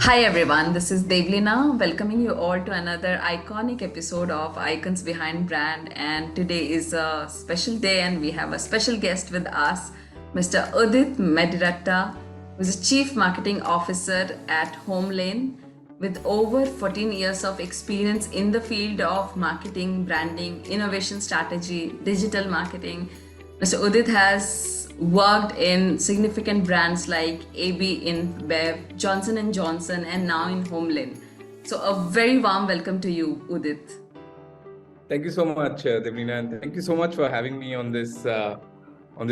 Hi everyone, this is Devlina welcoming you all to another iconic episode of Icons Behind Brand. And today is a special day, and we have a special guest with us, Mr. Udit Mediratta, who is a Chief Marketing Officer at HomeLane with over 14 years of experience in the field of marketing, branding, innovation strategy, digital marketing. Mr. Udit has worked in significant brands like AB InBev, Johnson & Johnson, and now in HomeLane. So a very warm welcome to you, Udit. Thank you so much, Devlina, and thank you so much for having me on this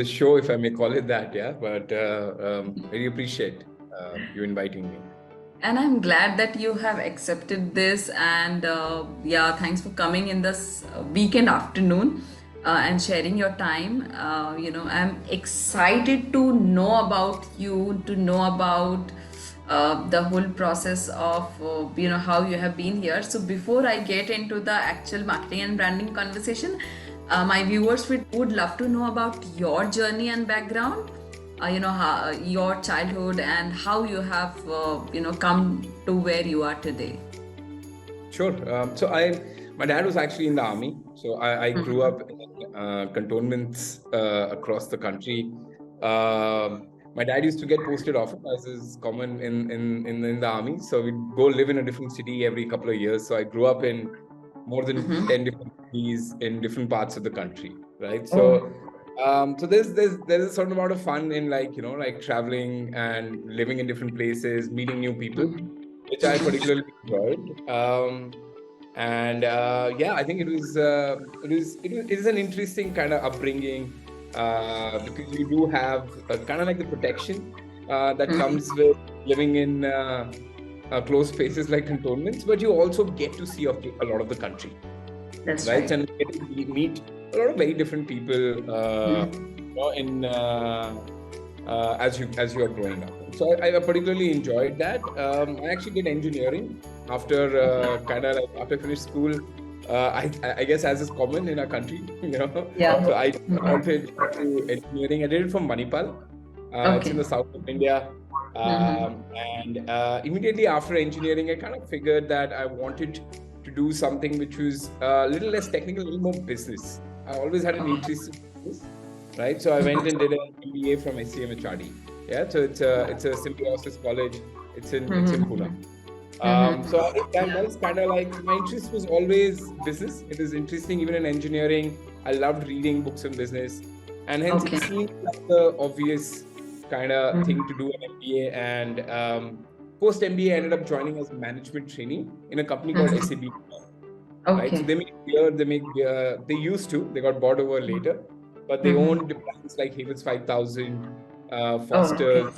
show, if I may call it that. Yeah, but really appreciate you inviting me. And I'm glad that you have accepted this. And thanks for coming in this weekend afternoon and sharing your time. I'm excited to know about you, to know about the whole process of how you have been here. So before I get into the actual marketing and branding conversation, my viewers would love to know about your journey and background. How, your childhood and how you have come to where you are today. Sure. My dad was actually in the army, so I grew up in cantonments across the country. My dad used to get posted often, as is common in the army. So we'd go live in a different city every couple of years. So I grew up in more than 10 different cities in different parts of the country, right? So there's a certain amount of fun in like traveling and living in different places, meeting new people, which I particularly enjoyed. I think it is an interesting kind of upbringing because you do have kind of like the protection that comes with living in close spaces like cantonments, but you also get to see a lot of the country. That's right. And get to meet a lot of very different people as you are growing up. So I particularly enjoyed that. I actually did engineering after after I finished school. I guess as is common in our country, Yeah. So I started to engineering. I did it from Manipal. It's in the south of India. Immediately after engineering, I kind of figured that I wanted to do something which was a little less technical, a little more business. I always had an interest in business, right? So I went and did an MBA from SCMHRD. Yeah, so it's a symbiosis college. It's in Pune. So I think that was kind of like my interest was always business. It was interesting even in engineering. I loved reading books on business, and hence it seemed like the obvious kind of thing to do an MBA. And post MBA, I ended up joining as a management trainee in a company called SAB. Right, so they make beer. They used to. They got bought over later, but they owned brands like Havens 5000, Foster's.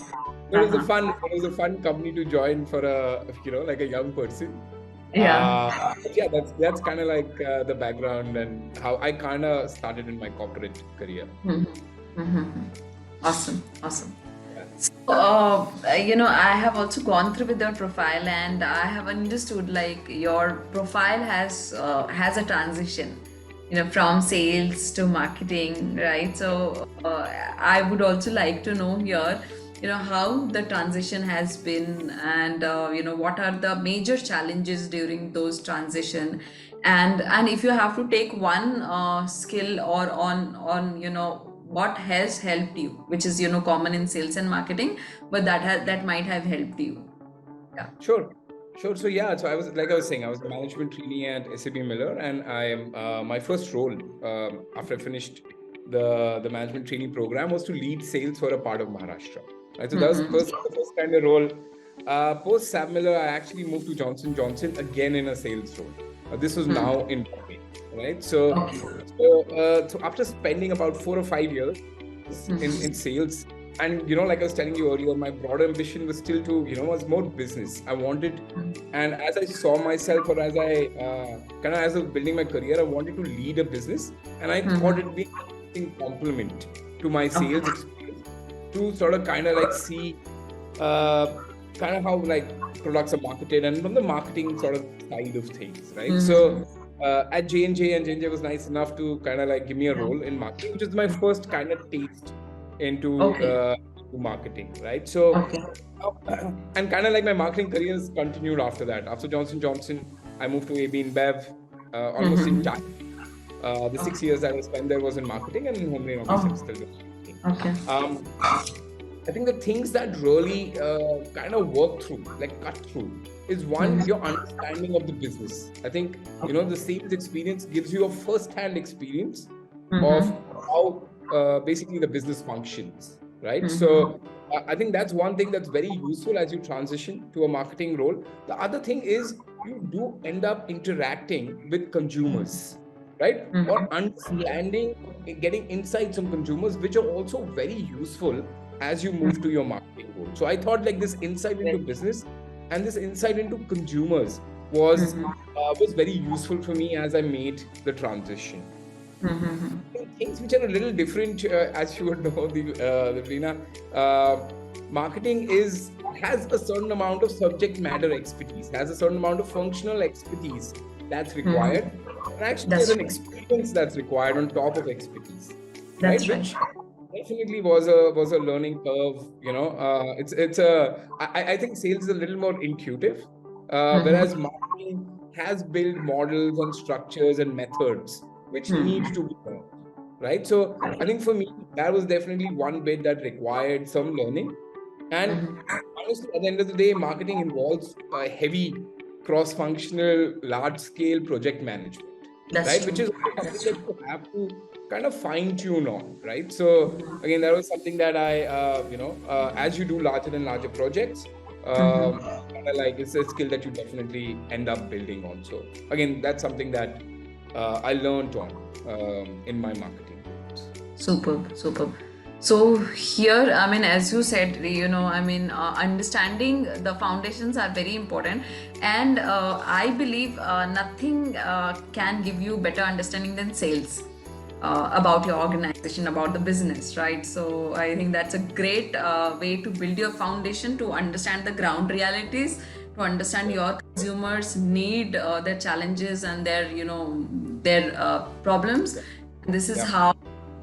It was a fun company to join for like a young person. That's kind of like the background and how I kind of started in my corporate career. Awesome. So, I have also gone through with your profile, and I have understood like your profile has a transition, from sales to marketing, right? So, I would also like to know here, how the transition has been, and what are the major challenges during those transition, and if you have to take one skill or on what has helped you, which is common in sales and marketing, but that might have helped you. Yeah. Sure. So I was saying, I was a management trainee at SAP Miller, and I am my first role after I finished the management training program was to lead sales for a part of Maharashtra. Right, so that was the first kind of role. Post SAP Miller, I actually moved to Johnson Johnson again in a sales role. This was now in Bombay, right? So after spending about 4 or 5 years in sales, and like I was telling you earlier, my broader ambition was still to was more business. I wanted, and as I saw myself, or as I as I was building my career, I wanted to lead a business, and I thought it'd be a complement to my sales experience to sort of kind of like see kind of how like products are marketed and from the marketing sort of side of things, right? So at J&J, and J&J was nice enough to kind of like give me a role in marketing, which is my first kind of taste into to marketing, right? So, Okay. and kind of like my marketing career has continued after that. After Johnson Johnson, I moved to AB InBev, almost in time. The 6 years that I spent there was in marketing, and in HomeLane, obviously, I'm Oh, still doing marketing. okay. I think the things that really kind of work through, like cut through, is one, your understanding of the business. I think, the sales experience gives you a first-hand experience of how basically the business functions, right? So I think that's one thing that's very useful as you transition to a marketing role. The other thing is you do end up interacting with consumers, right? Or understanding, getting insights on consumers, which are also very useful as you move to your marketing role. So I thought like this insight into business and this insight into consumers was very useful for me as I made the transition. Things which are a little different, as you would know, Devleena, marketing has a certain amount of subject matter expertise, has a certain amount of functional expertise that's required, and actually That's there's an right. experience that's required on top of expertise, right? That's right. Which definitely was a learning curve. I think sales is a little more intuitive, whereas marketing has built models and structures and methods which need to be learned, right? So I think for me that was definitely one bit that required some learning. And honestly, at the end of the day, marketing involves a heavy cross-functional, large-scale project management, That's right? Which true. is also something That's that true. you have to kind of fine-tune on, right? So again, that was something that as you do larger and larger projects, kind of like it's a skill that you definitely end up building on. So again, that's something that I learned on in my marketing. Superb, superb. So here, I mean, as you said, understanding the foundations are very important, and I believe nothing can give you better understanding than sales about your organization, about the business, right? So I think that's a great way to build your foundation, to understand the ground realities, to understand your consumers' need, their challenges, and their problems. And this is Yeah, how,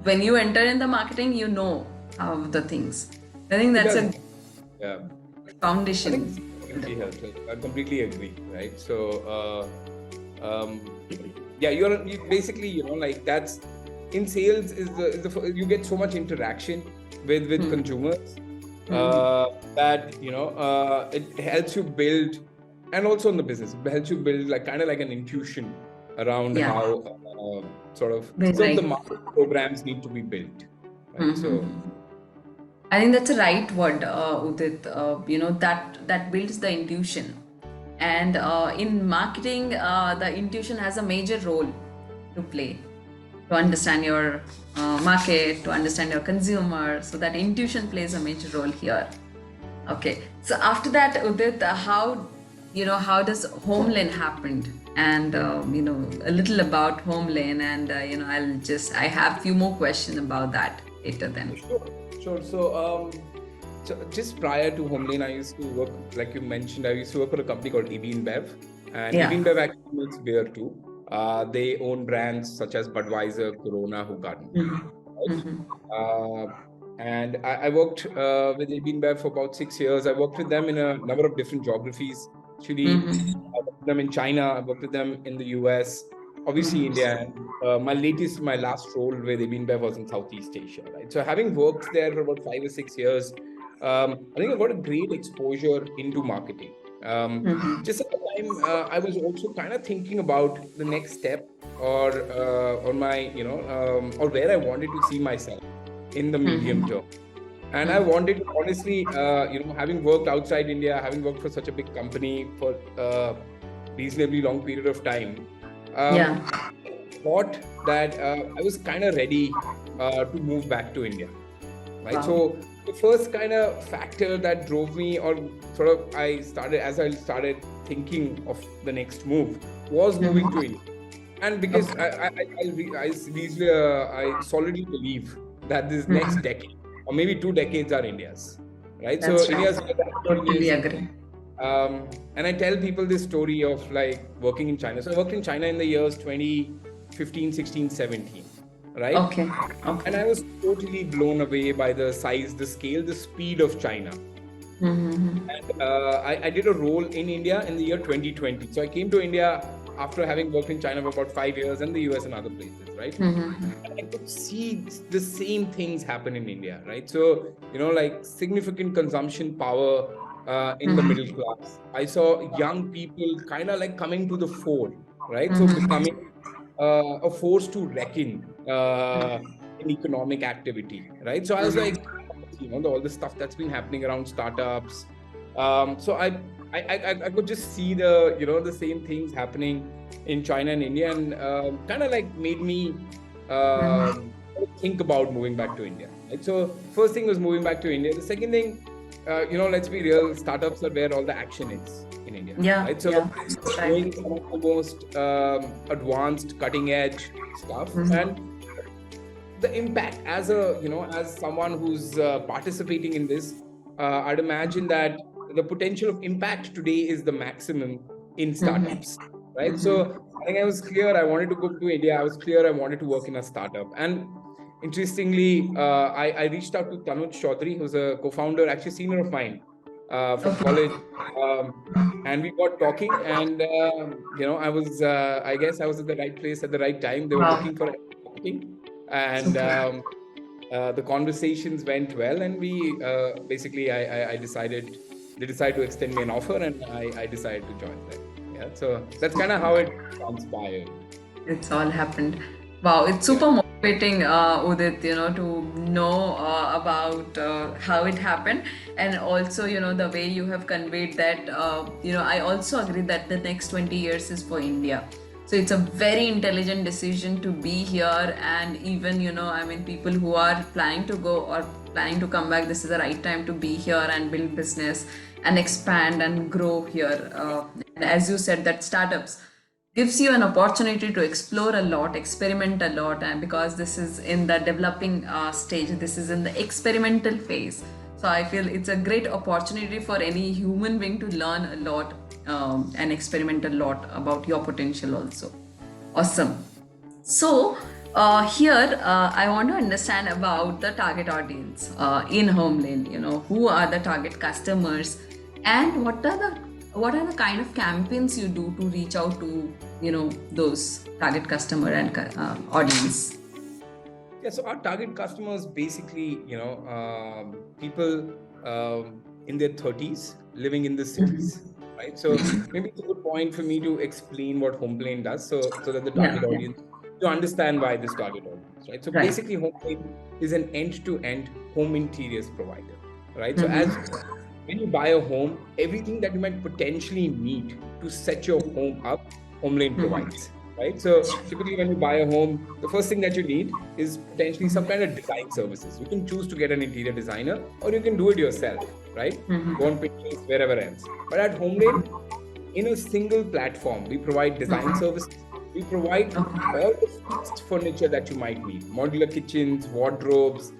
when you enter in the marketing, you know the things. I think it that's does. a Yeah. I think foundation. this definitely helps. Like, I completely agree, right? So, yeah, you basically, like that's in sales you get so much interaction with consumers that it helps you build, and also in the business, it helps you build like kind of like an intuition around Yeah, how sort of very some of the right. market programs need to be built, right? So. I think that's the right word, Udit. That builds the intuition, and in marketing, the intuition has a major role to play, to understand your market, to understand your consumer. So that intuition plays a major role here. Okay. So after that, Udit, how does HomeLane happened? And a little about HomeLane, and I have few more questions about that later then. Sure, sure. So just prior to HomeLane, I used to work, like you mentioned, I used to work for a company called AB InBev, and AB Yeah. InBev actually makes beer too. They own brands such as Budweiser, Corona, Hoegaarden, right? And I worked with AB InBev for about 6 years. I worked with them in a number of different geographies. Actually, I worked with them in China. I worked with them in the US, obviously India. And my last role with AB InBev was in Southeast Asia, right? So having worked there for about 5 or 6 years, I think I got a great exposure into marketing. Just at the time, I was also kind of thinking about the next step, or on my, or where I wanted to see myself in the medium term. And I wanted to honestly, having worked outside India, having worked for such a big company for a reasonably long period of time, Yeah. thought that I was kind of ready to move back to India, right? Wow. So the first kind of factor that drove me, or sort of I started thinking of the next move, was moving to India. And because I solidly believe that this next decade, or maybe 2 decades, are India's, right? So That's right. India's Totally is, agree. and I tell people this story of like working in China. So I worked in China in the years 2015, 16, 17. right? Okay. And I was totally blown away by the size, the scale, the speed of China. And I did a role in India in the year 2020. So I came to India after having worked in China for about 5 years and the US and other places, right? And I could see the same things happen in India, right? So, like significant consumption power in the middle class. I saw young people kind of like coming to the fore, right? So becoming a force to reckon in economic activity, right? So I was like, all the stuff that's been happening around startups. So I could just see the same things happening in China and India, and kind of like made me think about moving back to India. Right? So first thing was moving back to India. The second thing, let's be real, startups are where all the action is in India. Yeah. Right? So doing some of the most advanced, cutting edge stuff, and the impact as someone who's participating in this, I'd imagine that the potential of impact today is the maximum in startups, right? So I think I was clear I wanted to go to India. I was clear I wanted to work in a startup. And interestingly, I reached out to Tanuj Chaudhary, who's a co-founder, actually senior of mine from college. And we got talking, and I guess I was at the right place at the right time. They were looking for marketing, and the conversations went well, and we basically they decided to extend me an offer, and I decided to join them. Yeah, so that's kind of how it transpired. It's all happened. Wow, it's super motivating, Udit, to know about how it happened, and also, the way you have conveyed that, I also agree that the next 20 years is for India. So it's a very intelligent decision to be here, and even, people who are planning to go or planning to come back, this is the right time to be here and build business and expand and grow here. And as you said, that startups gives you an opportunity to explore a lot, experiment a lot, and because this is in the developing stage, this is in the experimental phase. So I feel it's a great opportunity for any human being to learn a lot and experiment a lot about your potential also. Awesome. So here I want to understand about the target audience in HomeLane. Who are the target customers, and what are the kind of campaigns you do to reach out to those target customer and audience? Yeah, so our target customers basically people in their 30s living in the cities, right? So maybe it's a good point for me to explain what HomeLane does, so that the target audience to understand why this target audience, right? So basically, HomeLane is an end-to-end home interiors provider, right? So as when you buy a home, everything that you might potentially need to set your home up, HomeLane provides, right? So typically when you buy a home, the first thing that you need is potentially some kind of design services. You can choose to get an interior designer, or you can do it yourself, right? Go on Pinterest, wherever else. But at HomeLane, in a single platform, we provide design services. We provide all the fixed furniture that you might need, modular kitchens, wardrobes,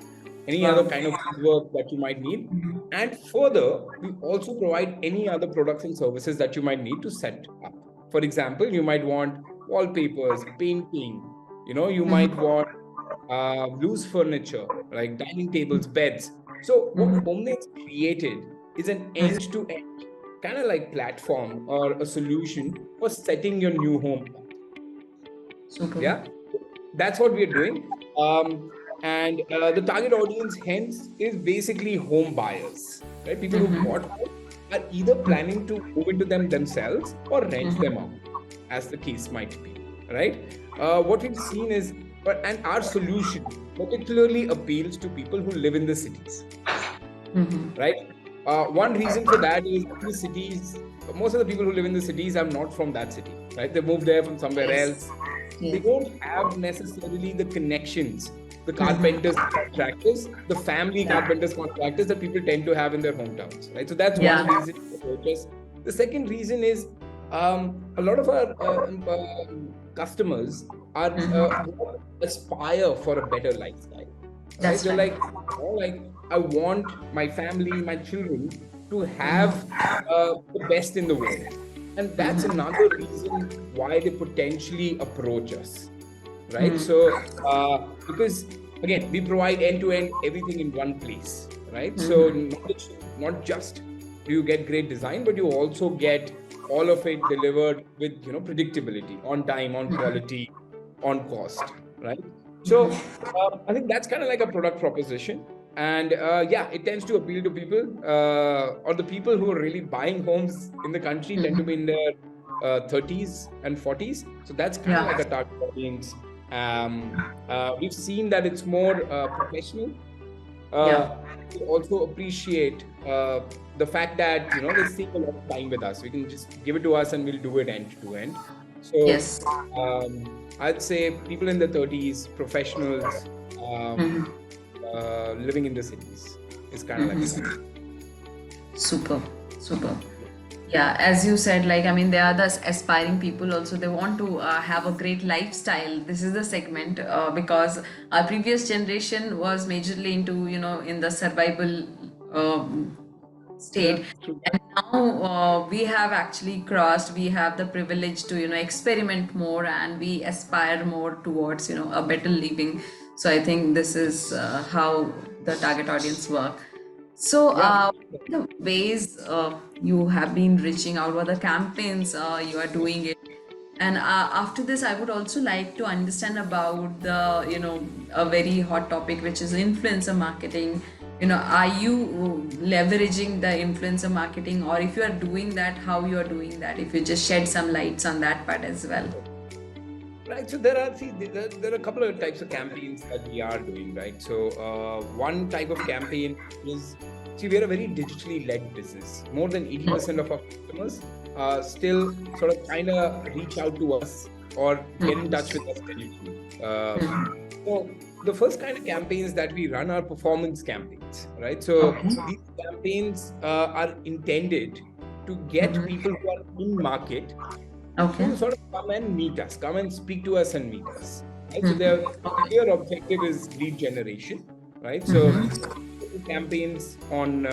any other kind of work that you might need. And further, we also provide any other products and services that you might need to set up. For example, you might want wallpapers, painting, you might want loose furniture like dining tables, beds. So what HomeLane's created is an end-to-end kind of like platform or a solution for setting your new home up. Super. Yeah, that's what we are doing. And the target audience, hence, is basically home buyers, right? People who bought homes are either planning to move into them themselves or rent them out, as the case might be, right? What we've seen is, and our solution particularly appeals to people who live in the cities, right? One reason for that is in the cities, most of the people who live in the cities are not from that city, right? They moved there from somewhere else. They don't have necessarily the connections, the carpenters, contractors, the family carpenters, contractors that people tend to have in their hometowns, right? So that's one reason for purchase. The second reason is a lot of our customers are aspire for a better lifestyle. Right? They're like, I want my family, my children to have the best in the world. And that's another reason why they potentially approach us, right? So because again, we provide end-to-end everything in one place, right? So not just do you get great design, but you also get all of it delivered with predictability, on time, on quality, on cost, right? So I think that's kind of like a product proposition. And yeah, it tends to appeal to people, or the people who are really buying homes in the country tend to be in their 30s and 40s. So that's kind of like a target audience. We've seen that it's more professional. We also appreciate the fact that they save a lot of time with us. We can just give it to us and we'll do it end to end. So I'd say people in the 30s, professionals, living in the cities is kind of like that. Super. Yeah, as you said, like, I mean, there are the aspiring people also. They want to have a great lifestyle. This is the segment because our previous generation was majorly into, in the survival state. And now we have actually crossed, we have the privilege to, experiment more, and we aspire more towards, a better living. So I think this is how the target audience work. So, the ways you have been reaching out, what the campaigns you are doing it, and after this, I would also like to understand about the a very hot topic, which is influencer marketing. Are you leveraging the influencer marketing, or if you are doing that, how you are doing that? If you just shed some lights on that part as well. Right. So there are a couple of types of campaigns that we are doing, right? So one type of campaign is, we're a very digitally led business. More than 80% of our customers still sort of kind of reach out to us or get in touch with us digitally. So the first kind of campaigns that we run are performance campaigns, right? So these campaigns are intended to get people who are in market to sort of come and meet us, come and speak to us and meet us. Right? So their clear objective is lead generation, right? So campaigns on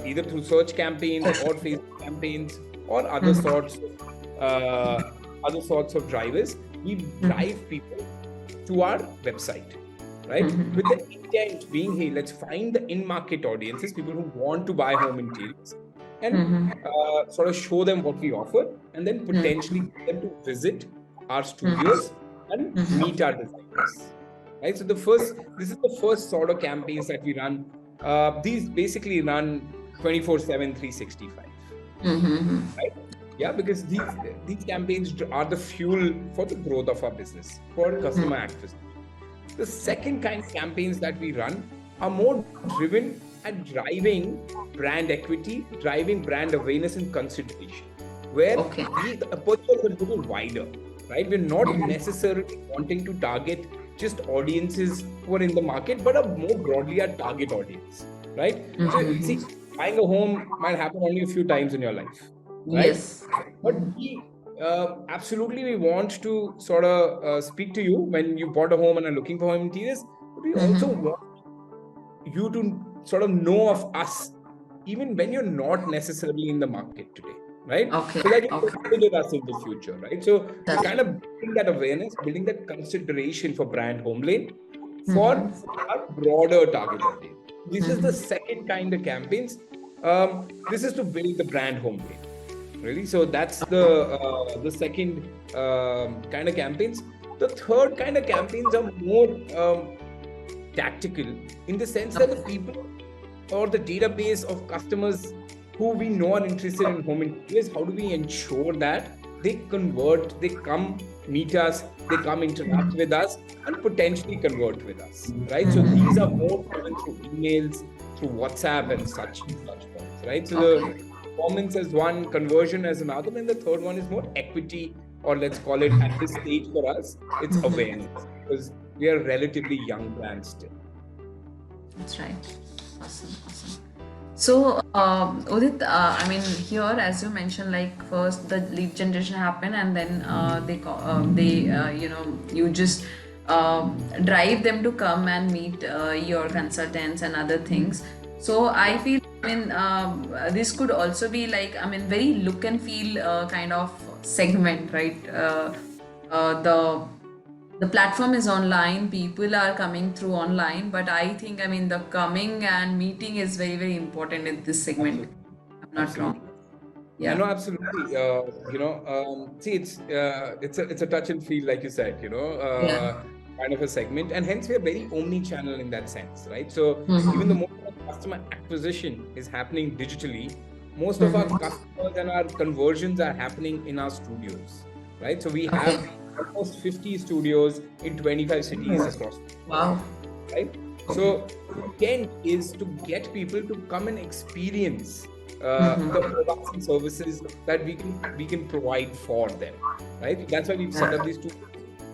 either through search campaigns or Facebook campaigns or other sorts of drivers. We drive people to our website, right? With the intent being, hey, let's find the in-market audiences, people who want to buy home interiors, and sort of show them what we offer, and then potentially get them to visit our studios and meet our designers. Right. So this is the first sort of campaigns that we run. These basically run 24/7, 365. Right? Yeah, because these campaigns are the fuel for the growth of our business, for customer acquisition. The second kind of campaigns that we run are more driven at driving brand equity, driving brand awareness and consideration, where the aperture is a little wider, right? We're not necessarily wanting to target just audiences who are in the market, but more broadly our target audience, right? So see, buying a home might happen only a few times in your life, right? Yes. But we absolutely we want to sort of speak to you when you bought a home and are looking for home interiors, but we also want you to sort of know of us even when you're not necessarily in the market today, right? So that you consider us in the future, right? So we're kind of building that awareness, building that consideration for brand HomeLane for our broader target audience. This is the second kind of campaigns. This is to build the brand HomeLane, really. So that's the second kind of campaigns. The third kind of campaigns are more tactical, in the sense that the people or the database of customers who we know are interested in home interiors, how do we ensure that they convert, they come meet us, they come interact with us and potentially convert with us, right? So these are more driven through emails, through WhatsApp and such points, right? So the performance as one, conversion as another, and the third one is more equity, or let's call it at this stage for us, it's awareness, because we are a relatively young brand still. That's right. Awesome. So, Udit, I mean, here, as you mentioned, like first the lead generation happen, and then you just drive them to come and meet your consultants and other things. So I feel, I mean, this could also be like, I mean, very look and feel kind of segment, right? The the platform is online, people are coming through online, but I think, I mean, the coming and meeting is very, very important in this segment. Absolutely. I'm not wrong. Absolutely. I Yeah. know, absolutely. See, it's a touch and feel, like you said, Yeah. kind of a segment, and hence we are very omni-channel in that sense, right? So even the Mm-hmm. most of our customer acquisition is happening digitally. Most of our Mm-hmm. customers and our conversions are happening in our studios, right? So we Okay. have almost 50 studios in 25 cities Oh, across, wow. right? Okay. So intent is to get people to come and experience the Mm-hmm. products and services that we can provide for them, right? That's why we've set Yeah. up these two.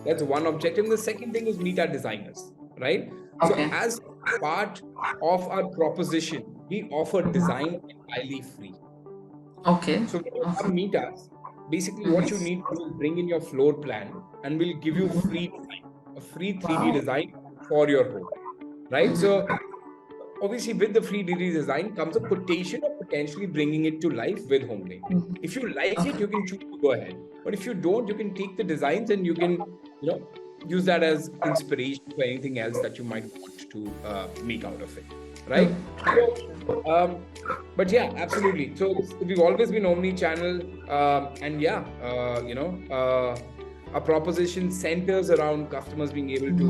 That's one objective. And the second thing is meet our designers, right? So Okay. as part of our proposition, we offer Mm-hmm. design entirely free. Okay. So when you Okay. come meet us, basically what you Mm-hmm. need to bring in your floor plan, and we'll give you Mm-hmm. free design, a free 3D Wow. design for your home, right? Mm-hmm. So obviously with the free 3D design comes a quotation of potentially bringing it to life with HomeLane. Mm-hmm. If you like it, Okay. you can choose to go ahead. But if you don't, you can take the designs and you can, use that as inspiration for anything else that you might want to make out of it, True. right? So, but yeah, absolutely. So we've always been omni-channel, and yeah, our proposition centers around customers being able to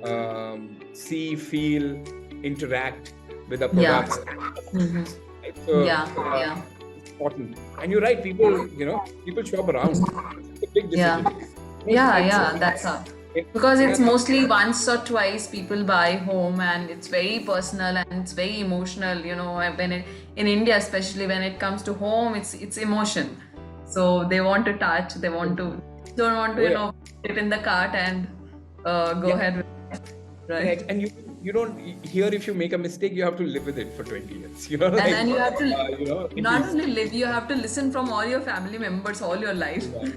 Mm-hmm. see, feel, interact with the Yeah. products. Mm-hmm. Right? So Yeah. Yeah. it's important. And you're right, people shop around. It's a big Yeah. decision. Yeah. It's Yeah. That's how. Because in it's a company. mostly once or twice people buy home, and it's very personal and it's very emotional. When in India, especially when it comes to home, it's emotion. So they want to touch. They want to don't want to Oh yeah, put it in the cart and go yeah, ahead with it, right? correct. And you don't here if you make a mistake, you have to live with it for 20 years. And then you have to At not least. only live, you have to listen from all your family members all your life. Yeah,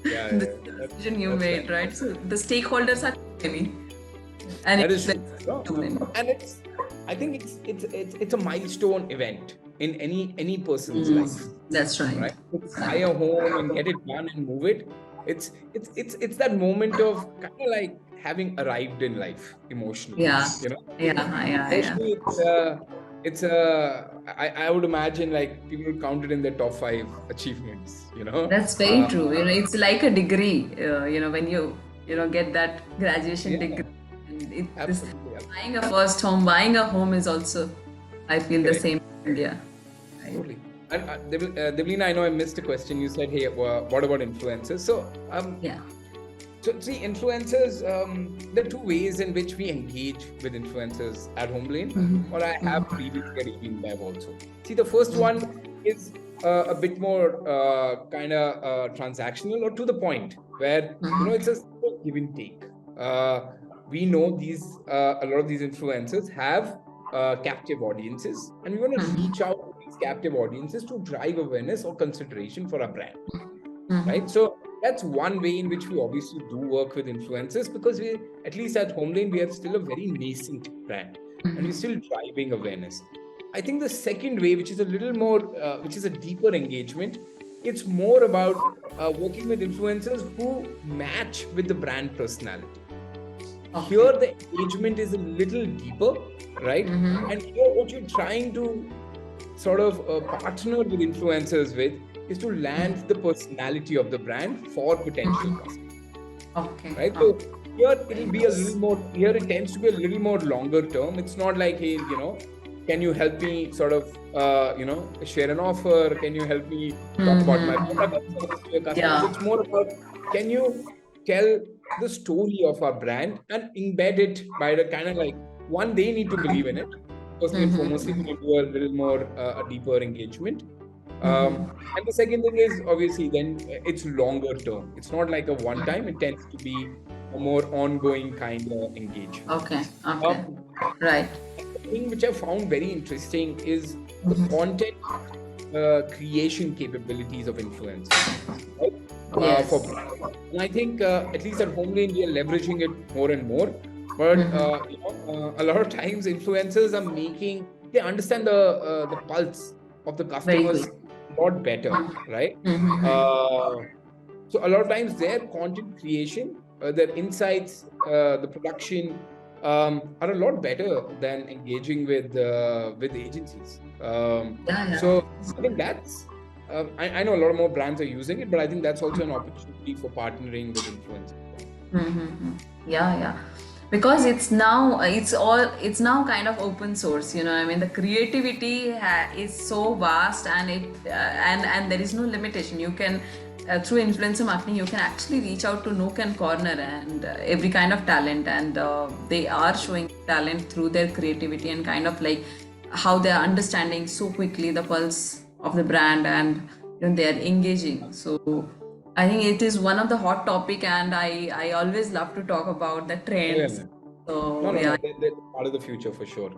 yeah, This yeah. is the That's decision you that's made, right. right? So the stakeholders are too many, and That it's is very true. No, too many. and I think it's a milestone event in any person's life, That's right. right? To buy a home and get it done and move it. It's that moment of kind of like having arrived in life emotionally. Yeah, It's yeah, yeah, yeah. emotionally it's I would imagine like people would count it in their top five achievements. That's very true. It's like a degree. When you get that graduation Yeah, degree, and this absolutely, buying a first home, buying a home is also, I feel the correct. same in India. Right? Totally. And Devlina, I know I missed a question. You said, "Hey, what about influencers?" Yeah. So see, influencers. There are two ways in which we engage with influencers at HomeLane, Mm-hmm. or I have Mm-hmm. previously been there also. See, the first one is a bit more kind of transactional or to the point, where it's a simple give and take. Uh, we know a lot of these influencers have captive audiences, and we want to Mm-hmm. reach out to these captive audiences to drive awareness or consideration for our brand, right? Mm-hmm. So that's one way in which we obviously do work with influencers, because we, at least at HomeLane, we are still a very nascent brand and we're still driving awareness. I think the second way, which is a little more, which is a deeper engagement, it's more about working with influencers who match with the brand personality. Okay. Here, the engagement is a little deeper, right? Mm-hmm. And here, what you're trying to sort of partner with influencers with is to land the personality of the brand for potential customers, Okay. right? Okay. So here Very it'll be a little nice. more, here it tends to be a little more longer term. It's not like, hey, can you help me sort of, share an offer? Can you help me talk about my product and service to your customers? Yeah. It's more about, can you tell the story of our brand and embed it by the kind of like, one, they need to believe in it. Firstly and foremost, we can do a little more, a deeper engagement. And the second thing is obviously then it's longer term. It's not like a one time, it tends to be a more ongoing kind of engagement. Okay. Okay. Um, Right. the thing which I found very interesting is the content creation capabilities of influencers, right? For Yes. brands. And I think at least at HomeLane we are leveraging it more and more. But a lot of times influencers they understand the pulse of the Very customers good. a lot better, right? Uh, So a lot of times their content creation, their insights, the production are a lot better than engaging with agencies. So I think that's I know a lot more brands are using it, but I think that's also an opportunity for partnering with influencers. Mm-hmm. Yeah. Because it's now kind of open source. I mean, the creativity is so vast, and and there is no limitation. You can through influencer marketing, you can actually reach out to nook and corner and every kind of talent, and they are showing talent through their creativity and kind of like how they are understanding so quickly the pulse of the brand, and they are engaging. So I think it is one of the hot topic, and I always love to talk about the Oh, yeah. trends. No, So no, no. yeah, They're part of the future for sure.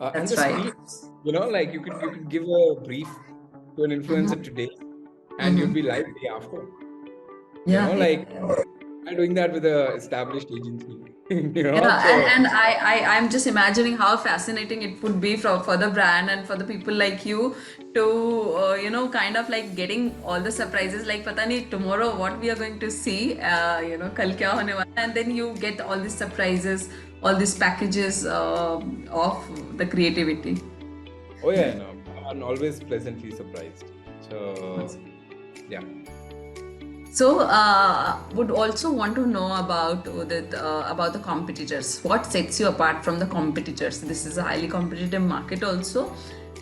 And that's the right. speed, like you could give a brief to an influencer today, and you'll Mm-hmm. be live day after. Yeah, yeah, Like yeah. I'm doing that with a established agency. Yeah, and, So I'm just imagining how fascinating it would be for the brand and for the people like you to, kind of like getting all the surprises, like, pata nahi tomorrow what we are going to see, kal kya hone wala, and then you get all these surprises, all these packages of the creativity. oh yeah, no, I'm always pleasantly surprised. So yeah, So, would also want to know about the competitors. What sets you apart from the competitors? This is a highly competitive market also,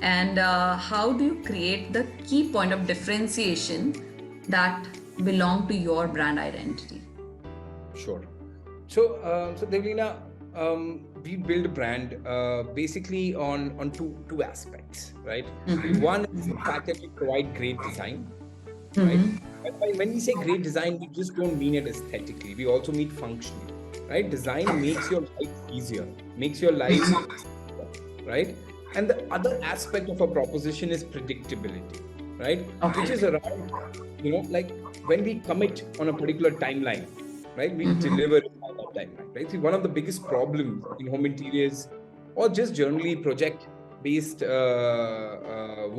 and how do you create the key point of differentiation that belong to your brand identity? sure. So Devlina, we build a brand basically on two aspects, right? One is the fact that we provide great design, right? And when we say great design, we just don't mean it aesthetically. We also mean functionally, right? Design makes your life easier, makes your life simpler, right? And the other aspect of a proposition is predictability, right? Which Okay. is around, like when we commit on a particular timeline, right? We deliver it by that timeline, right? See, one of the biggest problems in home interiors or just generally project-based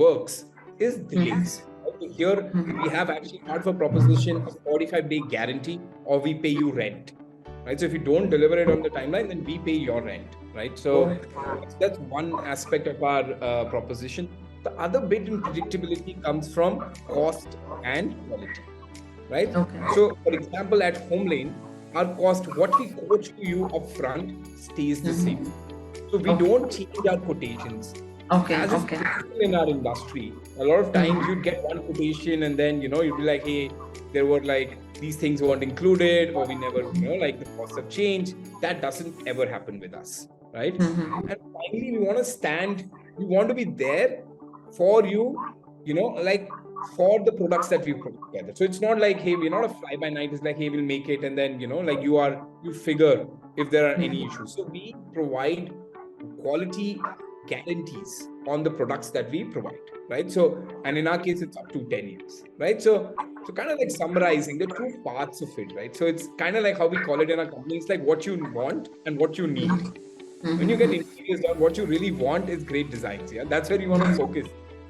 works is delays. Okay, here we have actually part of a proposition a 45-day guarantee, or we pay you rent, right? So if you don't deliver it on the timeline, then we pay your rent, right? So that's one aspect of our proposition. The other bit in predictability comes from cost and quality, right? Okay. So, for example, at HomeLane, our cost, what we quote to you upfront, stays the same. So we Okay. don't change our quotations. Okay. As is Okay. typical in our industry, a lot of times you'd get one quotation and then you'd be like, hey, there were like these things weren't included, or we never, like the costs have changed. That doesn't ever happen with us, right? And finally, we want to be there for you, like for the products that we put together. So it's not like, hey, we're not a fly by night. It's like, hey, we'll make it, and then like you figure if there are any issues. So we provide quality guarantees on the products that we provide, right? So, and in our case, it's up to 10 years, right? So kind of like summarizing the two parts of it, right? So it's kind of like how we call it in our company. It's like what you want and what you need. When you get interiors done, what you really want is great designs. Yeah, that's where you want to focus.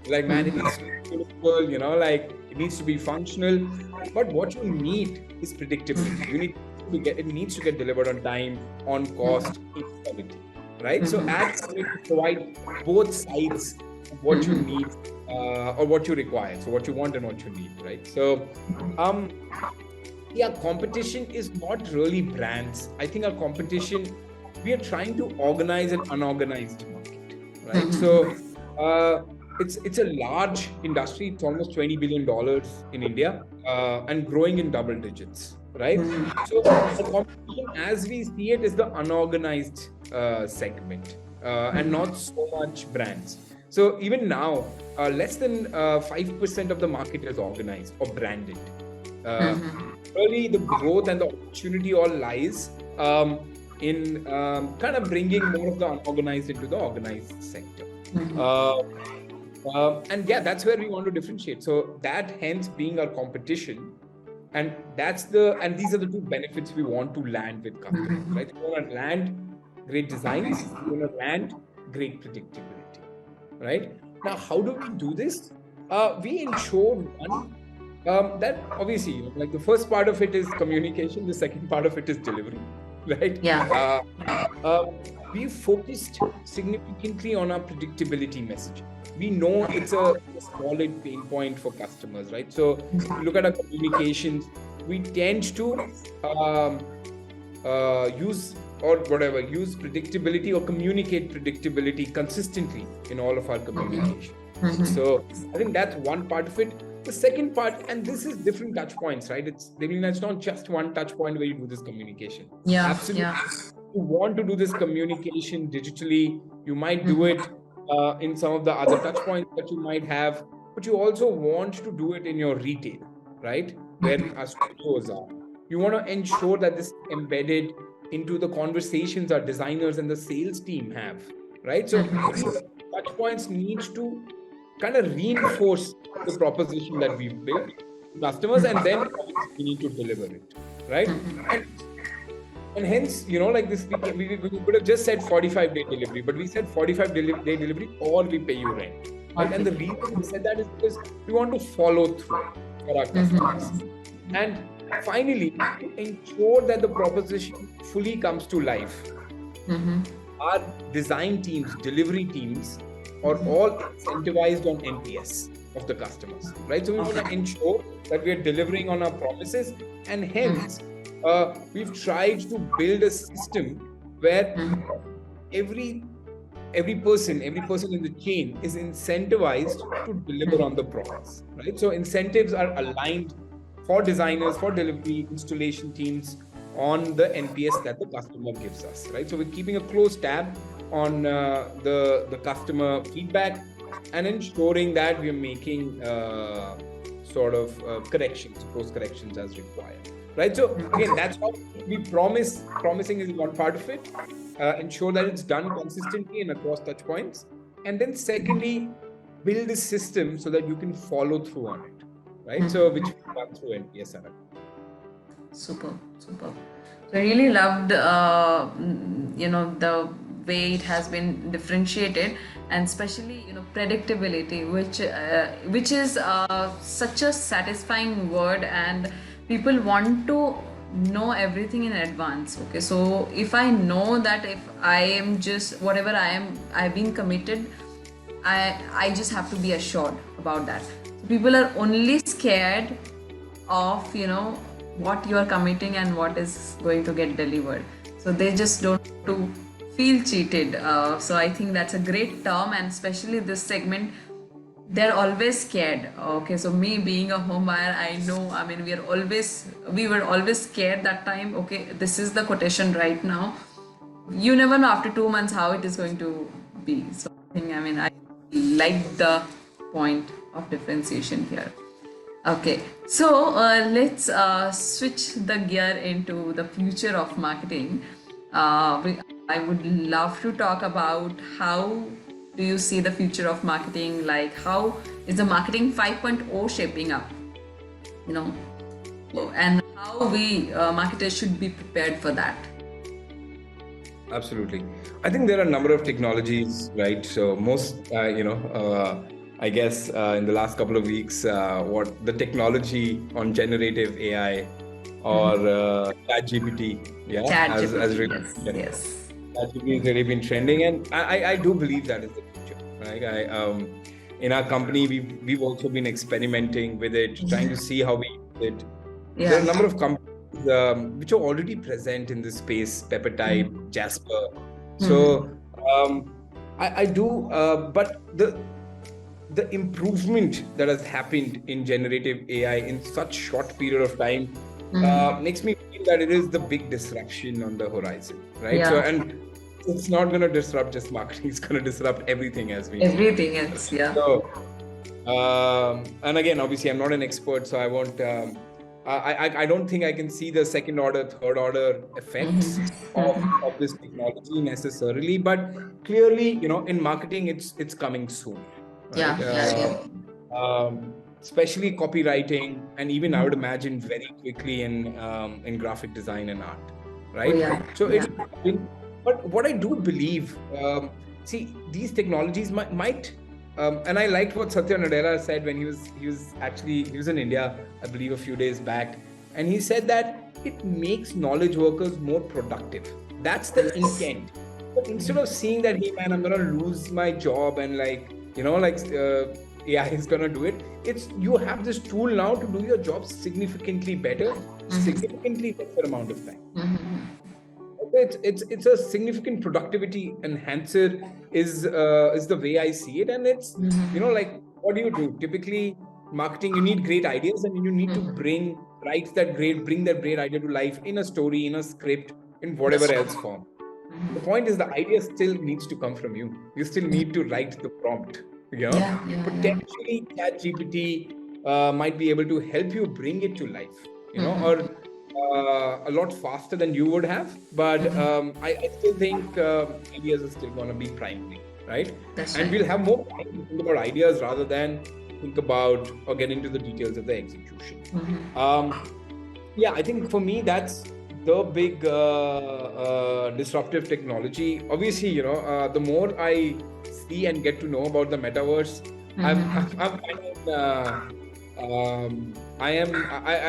Like, man, it needs to be beautiful, like it needs to be functional. But what you need is predictability. It needs to get delivered on time, on cost, in quality, right? So at HomeLane, we provide both sides of what you need or what you require. So what you want and what you need, right? So um yeah, competition is not really brands. I think our competition, we are trying to organize an unorganized market, right? So it's a large industry. It's almost $20 billion in India and growing in double digits, right? So the competition, as we see it, is the unorganized segment and not so much brands. So even now, less than 5% of the market is organized or branded. Uh, Really, the growth and the opportunity all lies in kind of bringing more of the unorganized into the organized sector. Uh, and yeah, that's where we want to differentiate. So that hence being our competition, and these are the two benefits we want to land with customers, right? We want to land great designs, we want to land great predictability, right? Now, how do we do this? We ensure one That obviously, like the first part of it is communication, the second part of it is delivery, right? Yeah. We focused significantly on our predictability message. We know it's a solid pain point for customers, right? So if you look at our communications, we tend to use use predictability or communicate predictability consistently in all of our communication. So I think that's one part of it. The second part, and this is different touch points, right? It's not just one touch point where you do this communication. Yeah. Absolutely. Yeah. You want to do this communication digitally, you might do it in some of the other touch points that you might have, but you also want to do it in your retail, right? Where our studios are. You want to ensure that this is embedded into the conversations our designers and the sales team have, right? So these touch points need to kind of reinforce the proposition that we've built to customers, and then obviously we need to deliver it, right? And hence, like this, we could have just said 45-day delivery, but we said 45-day delivery or we pay you rent, right? And the reason we said that is because we want to follow through for our customers. And finally, to ensure that the proposition fully comes to life, our design teams, delivery teams are all incentivized on NPS of the customers, right? So we want to ensure that we are delivering on our promises, and hence we've tried to build a system where every person in the chain is incentivized to deliver on the promise, right? So incentives are aligned for designers, for delivery, installation teams on the NPS that the customer gives us, right? So we're keeping a close tab on the customer feedback and ensuring that we're making corrections, course corrections as required, right? So again, that's what we promise. Promising is one part of it. Ensure that it's done consistently and across touch points. And then secondly, build a system so that you can follow through on it, right? So which we run through NPS. Super. So I really loved, the way it has been differentiated, and especially, predictability, which is such a satisfying word, and people want to know everything in advance. Okay, so if I know that if I am just whatever I've been committed, I just have to be assured about that. So people are only scared of what you are committing and what is going to get delivered, so they just don't want to feel cheated. So I think that's a great term, and especially this segment, they're always scared. Okay, so me being a home buyer, I know, I mean, we were always scared that time. Okay, this is the quotation right now, you never know after 2 months how it is going to be. So I like the point of differentiation here. Okay, so let's switch the gear into the future of marketing. I would love to talk about how do you see the future of marketing, like how is the marketing 5.0 shaping up, and how we marketers should be prepared for that. Absolutely. I think there are a number of technologies, right? So most, I guess in the last couple of weeks, what the technology on generative AI or ChatGPT, ChatGPT, really, yes. ChatGPT has really been trending, and I do believe that is the future, right? In our company, we've also been experimenting with it, trying to see how we use it. Yeah. There are a number of companies which are already present in this space, Peppertype, Jasper. So I do, but the improvement that has happened in generative AI in such short period of time makes me feel that it is the big disruption on the horizon, right? Yeah. So, and it's not going to disrupt just marketing; it's going to disrupt everything as we know. Everything else, yeah. So, and again, obviously, I'm not an expert, so I won't. I don't think I can see the second order, third order effects of this technology necessarily, but clearly, in marketing, it's coming soon. Right? Especially copywriting, and even I would imagine very quickly in graphic design and art, right? Oh, yeah. So but what I do believe, see, these technologies might and I liked what Satya Nadella said when he was in India, I believe, a few days back, and he said that it makes knowledge workers more productive. That's the intent. But instead of seeing that, hey man, I'm gonna lose my job and AI is gonna do it. It's you have this tool now to do your job significantly better, significantly lesser amount of time. It's a significant productivity enhancer is the way I see it, and it's like what do you do? Typically, marketing, you need great ideas and you need to bring that great idea to life in a story, in a script, in whatever else form. The point is the idea still needs to come from you. You still need to write the prompt. Potentially ChatGPT might be able to help you bring it to life, or a lot faster than you would have. But I still think ideas are still going to be primary, right? And we'll have more time to think about ideas rather than think about or get into the details of the execution. I think for me, that's the big disruptive technology. Obviously, the more I see and get to know about the metaverse, I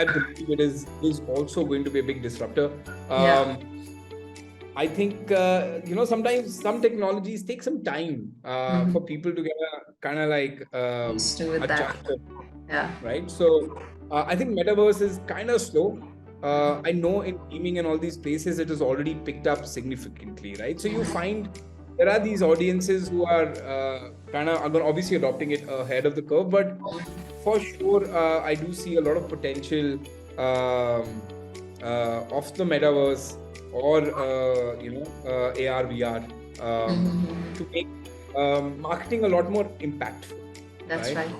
believe it is also going to be a big disruptor. I think sometimes some technologies take some time for people to get a kind of like adjusted, right? So I think metaverse is kind of slow. I know in gaming and all these places it has already picked up significantly, right? So you find there are these audiences who are obviously adopting it ahead of the curve, but for sure I do see a lot of potential of the metaverse or AR VR to make marketing a lot more impactful. That's right.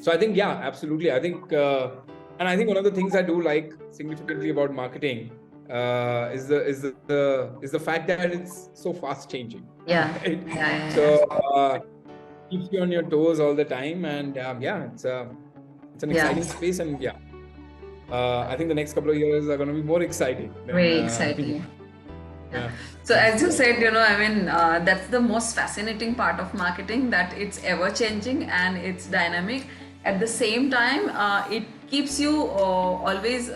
So I think absolutely. I think and I think one of the things I do like significantly about marketing is the fact that it's so fast changing. Right? So keeps you on your toes all the time, and it's an exciting space, and I think the next couple of years are going to be more exciting. Very exciting. So as you said, that's the most fascinating part of marketing, that it's ever changing and it's dynamic. At the same time, it keeps you always,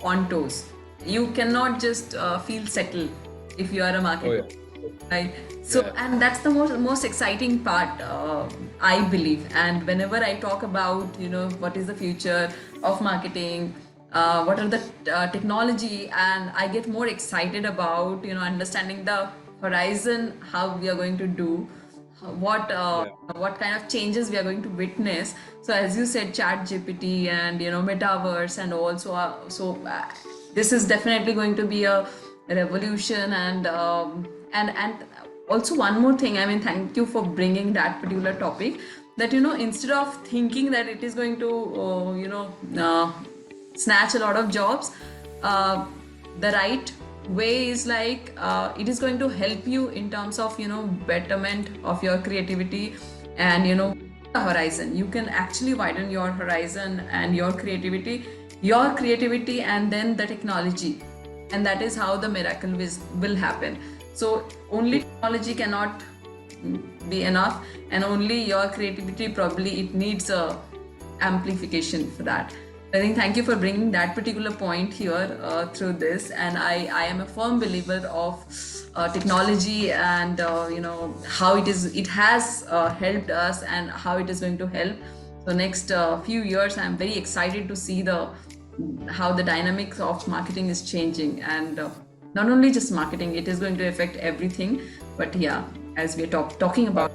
on toes. You cannot just feel settled if you are a marketer, right? So, and that's the most exciting part, I believe. And whenever I talk about, what is the future of marketing, what are the technology, and I get more excited about, understanding the horizon, how we are going to do, what kind of changes we are going to witness. So as you said, ChatGPT and metaverse, and also this is definitely going to be a revolution. And also one more thing, thank you for bringing that particular topic, that instead of thinking that it is going to snatch a lot of jobs, the right way is like it is going to help you in terms of betterment of your creativity and the horizon. You can actually widen your horizon and your creativity, and then the technology, and that is how the miracle will happen. So only technology cannot be enough, and only your creativity, probably it needs a amplification for that. I think thank you for bringing that particular point here through this, and I am a firm believer of technology and how it has helped us and how it is going to help. So next few years, I'm very excited to see how the dynamics of marketing is changing, and not only just marketing, it is going to affect everything. But as we're talking about.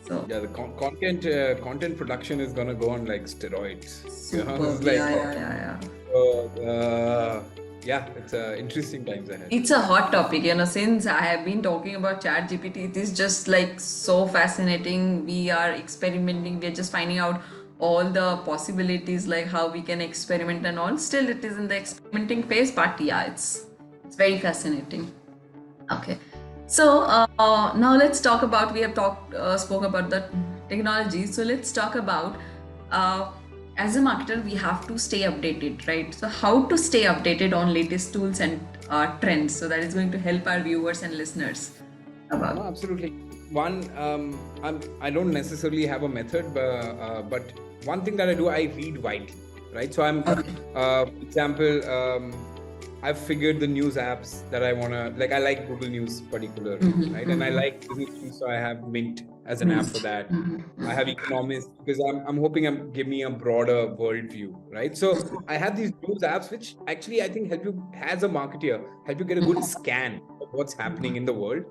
So the content production is gonna go on like steroids. It's interesting times ahead. It's a hot topic, since I have been talking about ChatGPT, it is just like so fascinating. We are experimenting, we are just finding out all the possibilities, like how we can experiment and all. Still it is in the experimenting phase, but it's very fascinating. Okay. So now let's talk about, we have spoke about the technology. So let's talk about, as a marketer, we have to stay updated, right? So how to stay updated on latest tools and trends. So that is going to help our viewers and listeners about. Absolutely. one, I don't necessarily have a method, but one thing that I do, I read widely, right? So for example, I've figured the news apps that I wanna like. I like Google News particularly, right? And I like business news, so I have Mint as an app for that. I have Economist because I'm hoping I'm give me a broader worldview, right? So I have these news apps which actually I think help you as a marketer, help you get a good scan of what's happening in the world.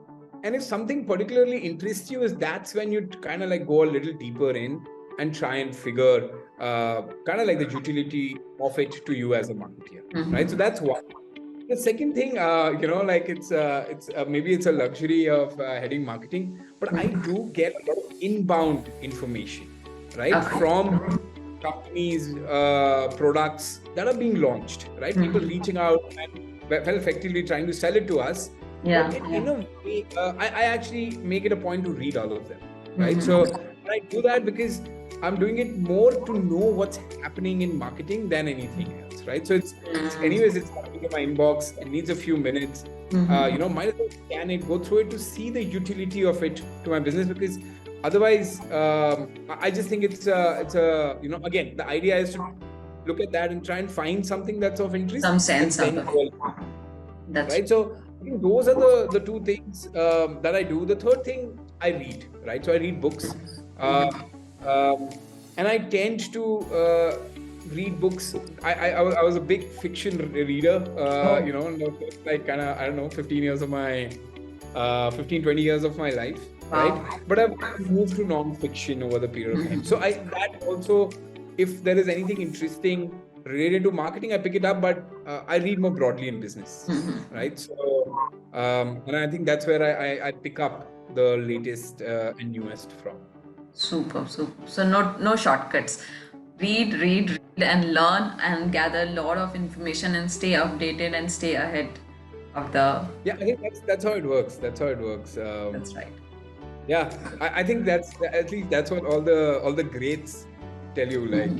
And if something particularly interests you, is that's when you kind of like go a little deeper in and try and figure kind of like the utility of it to you as a marketer, right? So that's one. The second thing, like it's maybe it's a luxury of heading marketing, but I do get a lot of inbound information, right, from companies, products that are being launched, right? People reaching out and well, effectively trying to sell it to us. But in a way, I actually make it a point to read all of them, right? So I do that because I'm doing it more to know what's happening in marketing than anything else, right? So it's anyways, it's coming in my inbox. It needs a few minutes. Might as well scan it, go through it to see the utility of it to my business, because otherwise, I just think it's a again, the idea is to look at that and try and find something that's of interest. Some sense out of it. That's right. So I think those are the two things that I do. The third thing, I read, right? So I read books. And I tend to read books. I was a big fiction reader, like kind of, I don't know, 15 years of my 20 years of my life, right? But I've moved to non-fiction over the period of time. So that also, if there is anything interesting related to marketing, I pick it up, but I read more broadly in business, right? So, and I think that's where I pick up the latest and newest from. Super. So no shortcuts. Read, and learn and gather a lot of information and stay updated and stay ahead of the. Yeah, I think that's how it works. That's right. Yeah, I think that's at least that's what all the greats tell you. Like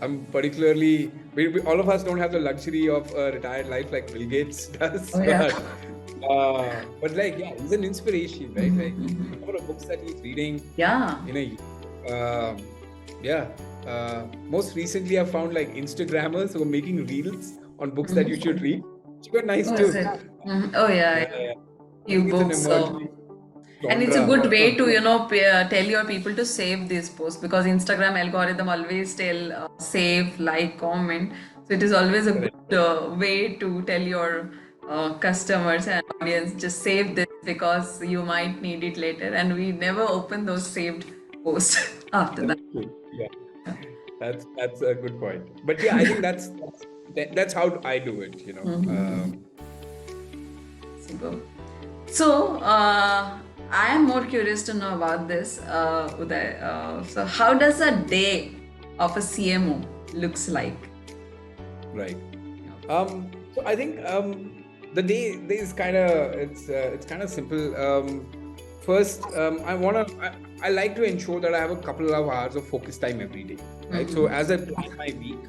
I'm particularly we all of us don't have the luxury of a retired life like Bill Gates does. But like, yeah, he's an inspiration, right? Like the number of books that he's reading. Most recently I found like Instagrammers who are making reels on books that you should read. Which were nice too. Few books. And it's a good way to tell your people to save these posts, because Instagram algorithm always tell save, like, comment. So it is always a good way to tell your customers and audience, just save this because you might need it later, and we never open those saved posts after that. Yeah, that's a good point. But yeah, I think that's how I do it. Super. So I am more curious to know about this, Uday. So how does a day of a CMO looks like? Right. So I think the day is kind of it's kind of simple. First, I like to ensure that I have a couple of hours of focus time every day, right? So as I plan my week,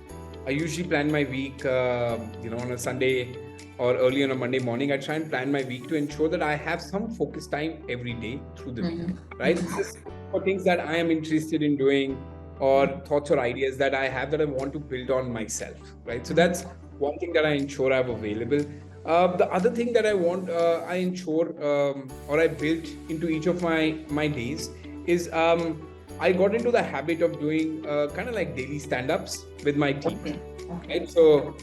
I usually plan my week, on a Sunday or early on a Monday morning. I try and plan my week to ensure that I have some focus time every day through the week, right? This is for things that I am interested in doing, or thoughts or ideas that I have that I want to build on myself, right? So that's one thing that I ensure I have available. The other thing that I want, I ensure, or I built into each of my days is I got into the habit of doing kind of like daily stand-ups with my team. Right? So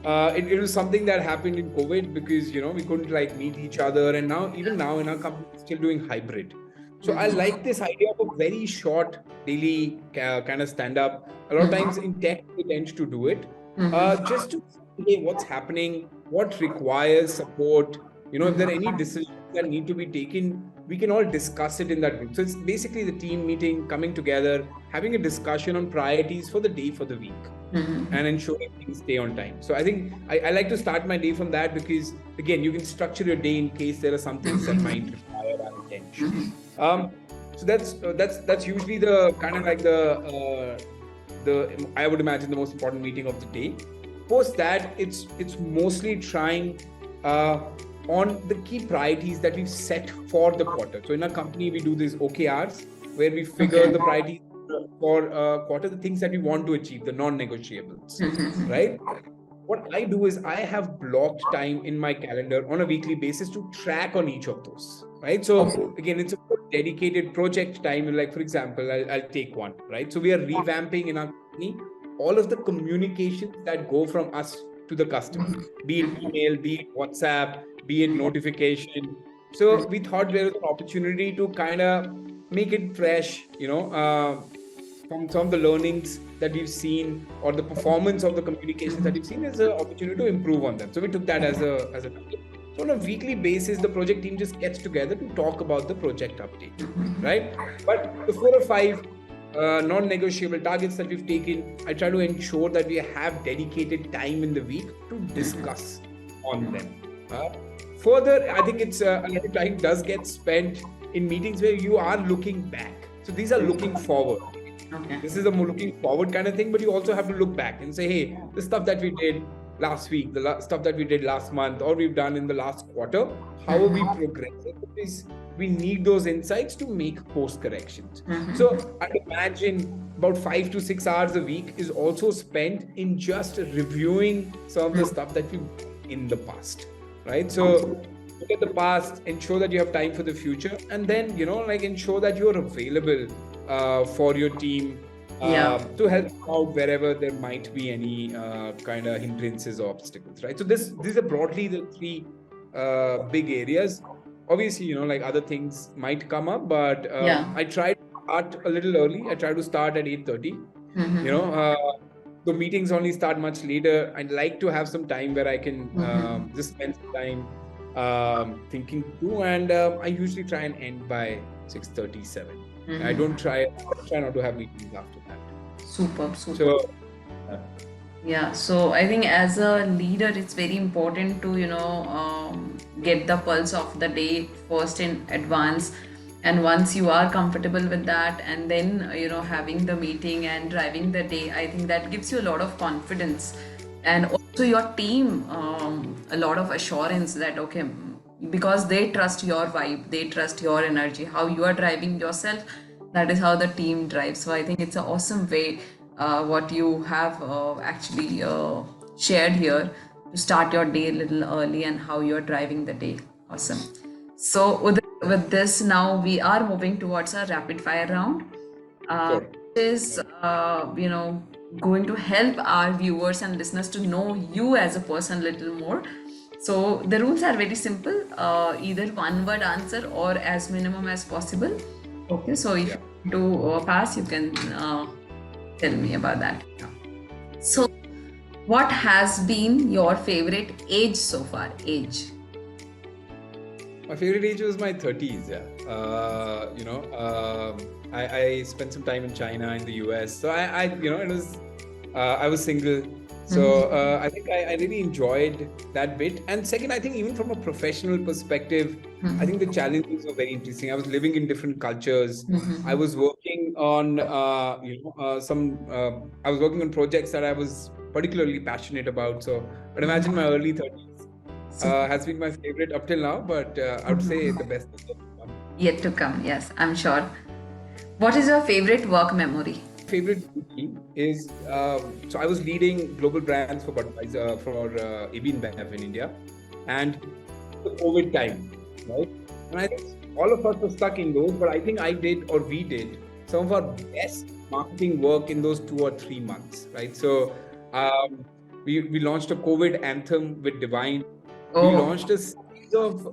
it was something that happened in COVID because we couldn't like meet each other, and even now in our company we're still doing hybrid. So I like this idea of a very short daily kind of stand-up. A lot of times in tech we tend to do it just to see what's happening, what requires support. If there are any decisions that need to be taken, we can all discuss it in that group. So it's basically the team meeting, coming together, having a discussion on priorities for the day, for the week, and ensuring things stay on time. So I think I like to start my day from that, because again, you can structure your day in case there are some things that might require our attention. So that's usually the kind of like the I would imagine the most important meeting of the day. Post that, it's mostly trying on the key priorities that we've set for the quarter. So in our company, we do these OKRs where we figure the priorities for quarter, the things that we want to achieve, the non-negotiables, right? What I do is I have blocked time in my calendar on a weekly basis to track on each of those, right? So again, it's a dedicated project time. Like, for example, I'll take one, right? So we are revamping in our company all of the communications that go from us to the customer, be it email, be it WhatsApp, be it notification. So we thought there was an opportunity to kind of make it fresh, from some of the learnings that we've seen or the performance of the communications that we've seen is an opportunity to improve on them. So we took that as a target. So on a weekly basis, the project team just gets together to talk about the project update, right? But the 4 or 5 non-negotiable targets that we've taken, I try to ensure that we have dedicated time in the week to discuss on them. Further, I think it's a lot of time does get spent in meetings where you are looking back. So these are looking forward. Okay. This is a more looking forward kind of thing, but you also have to look back and say, hey, the stuff that we did last week, the stuff that we did last month, or we've done in the last quarter, how are we progressing? Because we need those insights to make course corrections. So I'd imagine about 5 to 6 hours a week is also spent in just reviewing some of the stuff that we've done in the past, right? So look at the past, ensure that you have time for the future, and then, ensure that you're available for your team to help out wherever there might be any kind of hindrances or obstacles, right? So these are broadly the 3 big areas. Obviously, other things might come up, but I try to start a little early. I try to start at 8:30. The meetings only start much later. I'd like to have some time where I can just spend some time thinking through, and I usually try and end by 6:37. I don't try not to have meetings after that. Super. So So I think as a leader, it's very important to get the pulse of the day first in advance, and once you are comfortable with that, and then having the meeting and driving the day, I think that gives you a lot of confidence, and also your team a lot of assurance that okay, because they trust your vibe, they trust your energy, how you are driving yourself, that is how the team drives. So I think it's an awesome way what you have actually shared here to start your day a little early and how you're driving the day. Awesome. So with this, now we are moving towards a rapid fire round. Sure. Which is going to help our viewers and listeners to know you as a person a little more. So the rules are very simple, either one word answer or as minimum as possible. Okay, so if you want to pass, you can tell me about that. So what has been your favorite age so far? Age? My favorite age was my 30s. I spent some time in China, in the US. So I was single. So I think I really enjoyed that bit. And second, I think even from a professional perspective, I think the challenges were very interesting. I was living in different cultures. I was working on I was working on projects that I was particularly passionate about. So but imagine my early 30s has been my favorite up till now, but I would say the best is yet to come. Yes, I'm sure. What is your favorite work memory? Favorite routine is so I was leading global brands for Budweiser for eminent in India, and the COVID time, right? And I think all of us were stuck in those, but I think we did some of our best marketing work in those 2 or 3 months, right? So we launched a COVID anthem with Divine. We launched a series of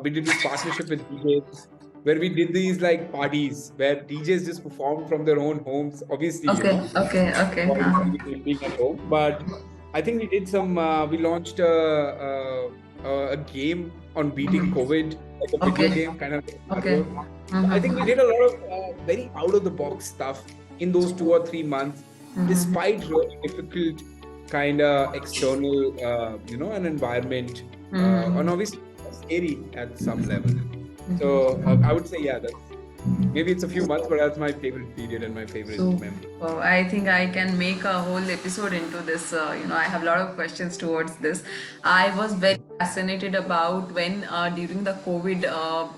we did this partnership with DJs, where we did these like parties where DJs just performed from their own homes. Obviously, being at home. But I think we did some. We launched a game on beating COVID, like a video game kind of. I think we did a lot of very out of the box stuff in those 2 or 3 months, despite really difficult kind of external, an environment, and obviously scary at some level. So I would say, Maybe it's a few months, but that's my favorite period and my favorite So memory. I think I can make a whole episode into this. I have a lot of questions towards this. I was very fascinated about when during the COVID,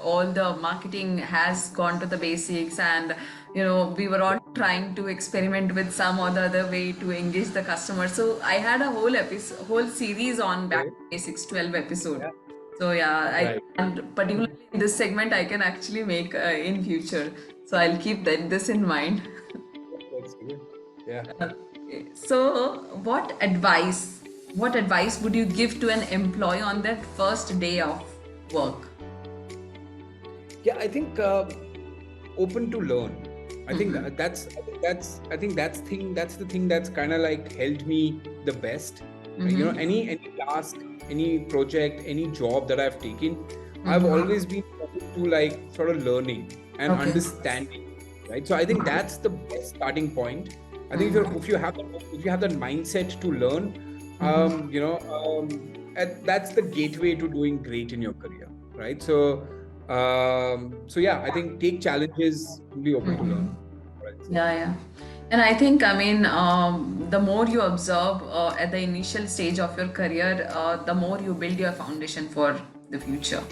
all the marketing has gone to the basics, and we were all trying to experiment with some or the other way to engage the customer. So I had a whole episode, whole series on back Okay. to basics, 12 episode. Yeah. So yeah, Right. and particularly in this segment, I can actually make in future. So I'll keep this in mind. That's good. Yeah. Okay. So what advice would you give to an employee on their first day of work? Yeah, I think open to learn. I think that's the thing that's kind of like helped me the best. Any task, any project, any job that I've taken, I've always been open to like sort of learning and Okay. understanding, right? So I think that's the best starting point. I think if you have that mindset to learn, that's the gateway to doing great in your career, right? So yeah, I think take challenges and be open to learn. Right? Yeah. And I think, the more you observe at the initial stage of your career, the more you build your foundation for the future.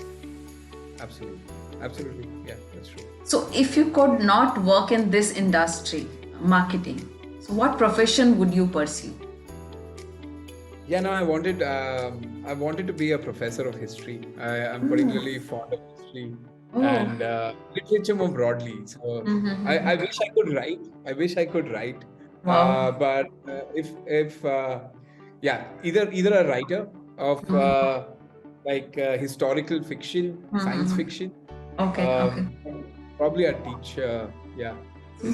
Absolutely. Yeah, that's true. So, if you could not work in this industry, marketing, so what profession would you pursue? Yeah, no, I wanted to be a professor of history. I'm particularly fond of history and literature more broadly. So I wish I could write. I wish I could write. Wow. But if yeah, either a writer of historical fiction, science fiction, Okay. um, probably a teacher. Yeah.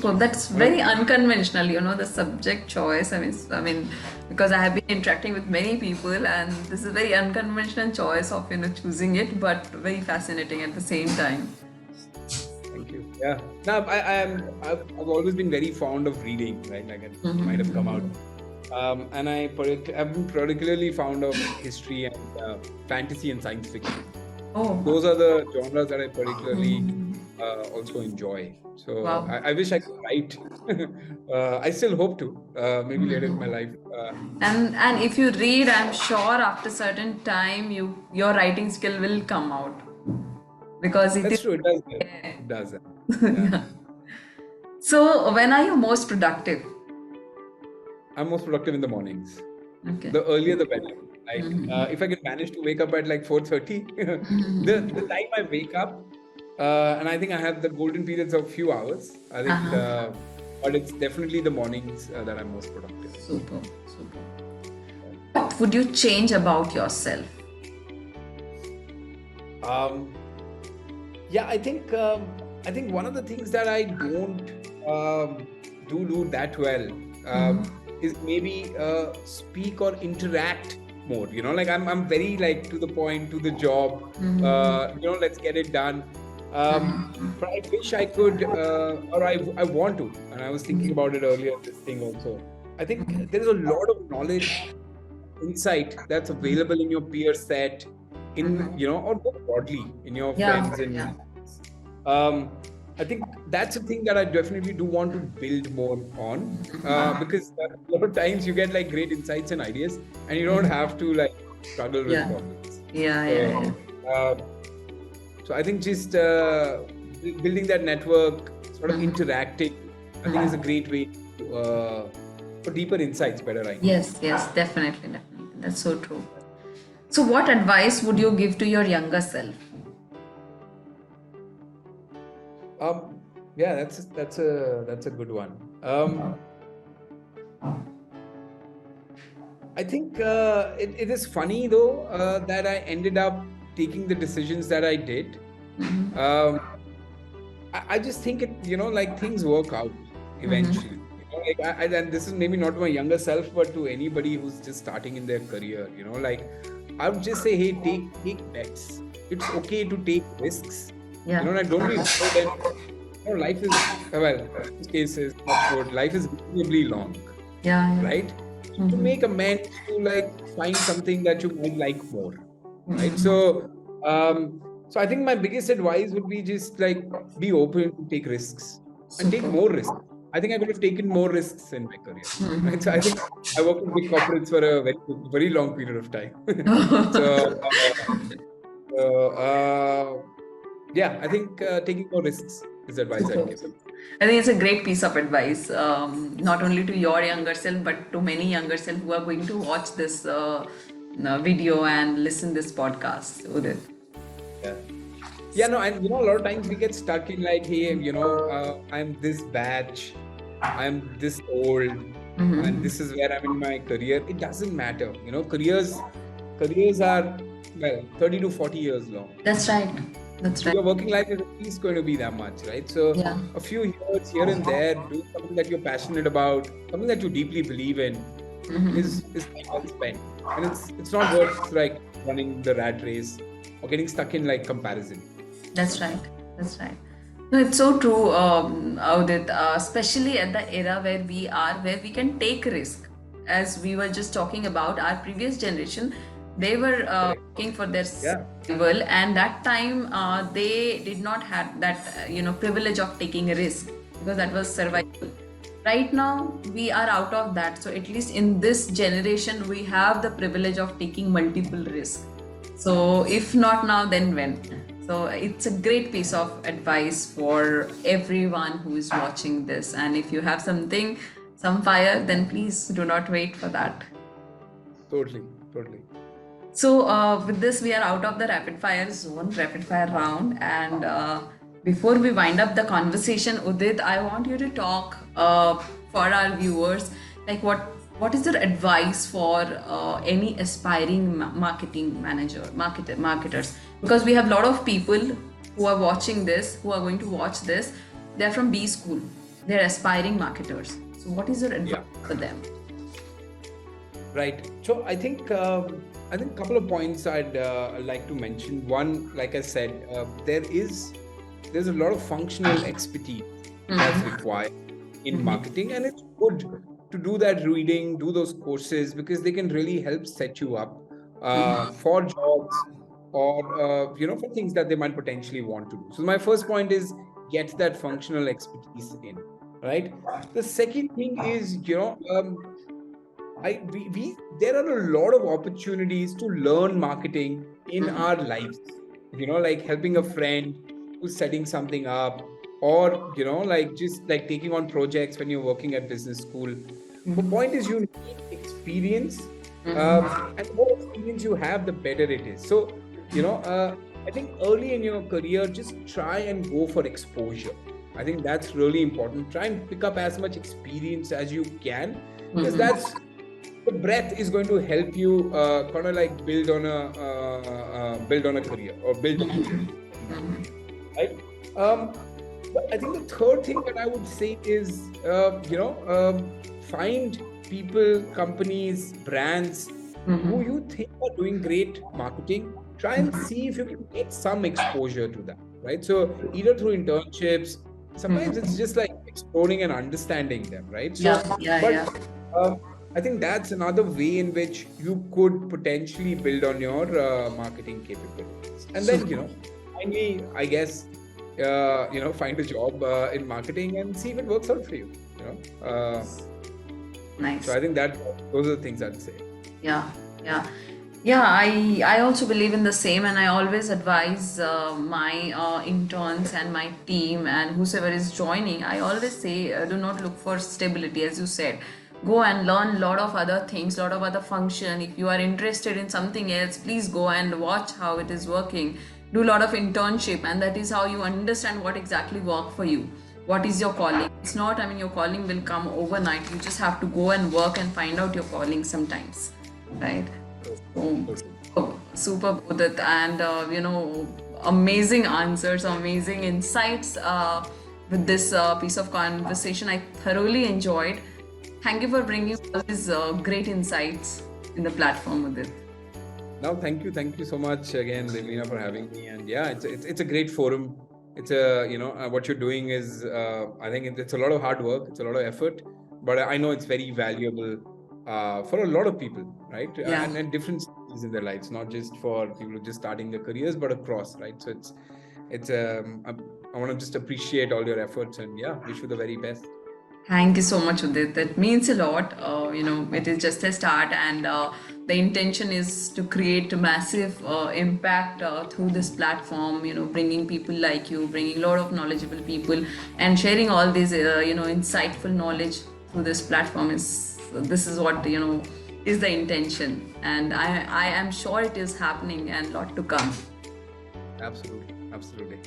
So that's very unconventional, the subject choice. I mean, because I have been interacting with many people, and this is very unconventional choice of choosing it, but very fascinating at the same time. Thank you. Yeah. Now I've always been very fond of reading, right? Like it might have come out. And I've been particularly fond of history and fantasy and science fiction. Oh, Those are the genres that I particularly also enjoy. So wow. I wish I could write. I still hope to. Maybe later in my life. And if you read, I'm sure after certain time your writing skill will come out because it That's is. true. It does. It does. Yeah. So when are you most productive? I'm most productive in the mornings. Okay. The earlier the better. Like if I can manage to wake up at like 4:30, the time I wake up, and I think I have the golden periods of few hours. I think, but it's definitely the mornings that I'm most productive. Super. What would you change about yourself? Yeah, I think one of the things that I don't do that well is maybe speak or interact more. Like I'm very like to the point, to the job. Let's get it done. But I wish I could, or I want to, and I was thinking about it earlier. This thing also, I think there is a lot of knowledge, insight that's available in your peer set, or more broadly in your friends and. I think that's a thing that I definitely do want to build more on because a lot of times you get like great insights and ideas, and you don't have to like struggle with problems. Yeah. So I think just building that network, sort of interacting, I think is a great way to, for deeper insights, better ideas. Yes, definitely. That's so true. So what advice would you give to your younger self? Yeah, that's a good one. I think it is funny though that I ended up taking the decisions that I did. I just think like things work out eventually. And this is maybe not my younger self, but to anybody who's just starting in their career. Like I would just say, hey, take bets. It's okay to take risks. Yeah. Like don't be afraid that life is in this case is much good. Life is reasonably long. Yeah. Right? To make amends, to like find something that you might like more. Right? So So I think my biggest advice would be just like be open to take risks and take Super. more risks. I think I could have taken more risks in my career. Right. So I think I worked in big corporates for a very long period of time. so, yeah, I think taking more risks is the advice I'd Super. give. I think it's a great piece of advice, not only to your younger self, but to many younger self who are going to watch this video and listen this podcast. Udit. Yeah. Yeah, no, and a lot of times we get stuck in like, hey, I'm this batch, I'm this old, and this is where I'm in my career. It doesn't matter. Careers are, well, 30 to 40 years long. That's right. That's right. Your working life is at least going to be that much, right? So Yeah. a few years here and there, do something that you're passionate about, something that you deeply believe in, is well spent. And it's not worth like running the rat race or getting stuck in like comparison. That's right. That's right. No, it's so true, Udit, especially at the era where we are, where we can take risk. As we were just talking about our previous generation, they were working for their survival, and that time they did not have that privilege of taking a risk because that was survival. Right now we are out of that, so at least in this generation we have the privilege of taking multiple risks. So if not now, then when? So it's a great piece of advice for everyone who is watching this. And if you have some fire, then please do not wait for that. Totally. So with this, we are out of the rapid fire zone, rapid fire round. And before we wind up the conversation, Udit, I want you to talk for our viewers, like what is your advice for any aspiring marketers? Because we have a lot of people who are watching this, who are going to watch this. They're from B school. They're aspiring marketers. So what is your advice for them? Right. So I think a couple of points I'd like to mention. One, like I said, there's a lot of functional expertise that's required in marketing, and it's good to do that reading, do those courses, because they can really help set you up for jobs or for things that they might potentially want to do. So my first point is get that functional expertise in, right? The second thing is there are a lot of opportunities to learn marketing in our lives, like helping a friend who's setting something up, or like just like taking on projects when you're working at business school. The point is you need experience, and the more experience you have, the better it is. So I think early in your career, just try and go for exposure. I think that's really important. Try and pick up as much experience as you can, because that's the breadth is going to help you kind of like build on a career or build a career, right? But I think the third thing that I would say is find people, companies, brands who you think are doing great marketing. Try and see if you can get some exposure to that, right? So either through internships, sometimes it's just like exploring and understanding them, right? So I think that's another way in which you could potentially build on your marketing capabilities. And then, finally, I guess, find a job in marketing and see if it works out for you. Nice. So I think those are the things I'd say. Yeah. I also believe in the same, and I always advise my interns and my team and whoever is joining. I always say, do not look for stability, as you said. Go and learn a lot of other things, lot of other function. If you are interested in something else, please go and watch how it is working. Do a lot of internship, and that is how you understand what exactly work for you. What is your calling? It's not, your calling will come overnight. You just have to go and work and find out your calling sometimes, right? Super, Udit, and amazing answers, amazing insights with this piece of conversation. I thoroughly enjoyed. Thank you for bringing all these great insights in the platform, Udit. No, thank you so much again, Devina, for having me. And yeah, it's a great forum. It's what you're doing is I think it's a lot of hard work, it's a lot of effort, but I know it's very valuable for a lot of people, right? Yeah. And different stages opportunities in their lives, not just for people who are just starting their careers, but across, right? So I want to just appreciate all your efforts and yeah, wish you the very best. Thank you so much, Udit. That means a lot. It is just a start, and the intention is to create a massive impact through this platform. Bringing people like you, bringing a lot of knowledgeable people, and sharing all these, insightful knowledge through this platform is what is the intention, and I am sure it is happening, and lot to come. Absolutely, absolutely.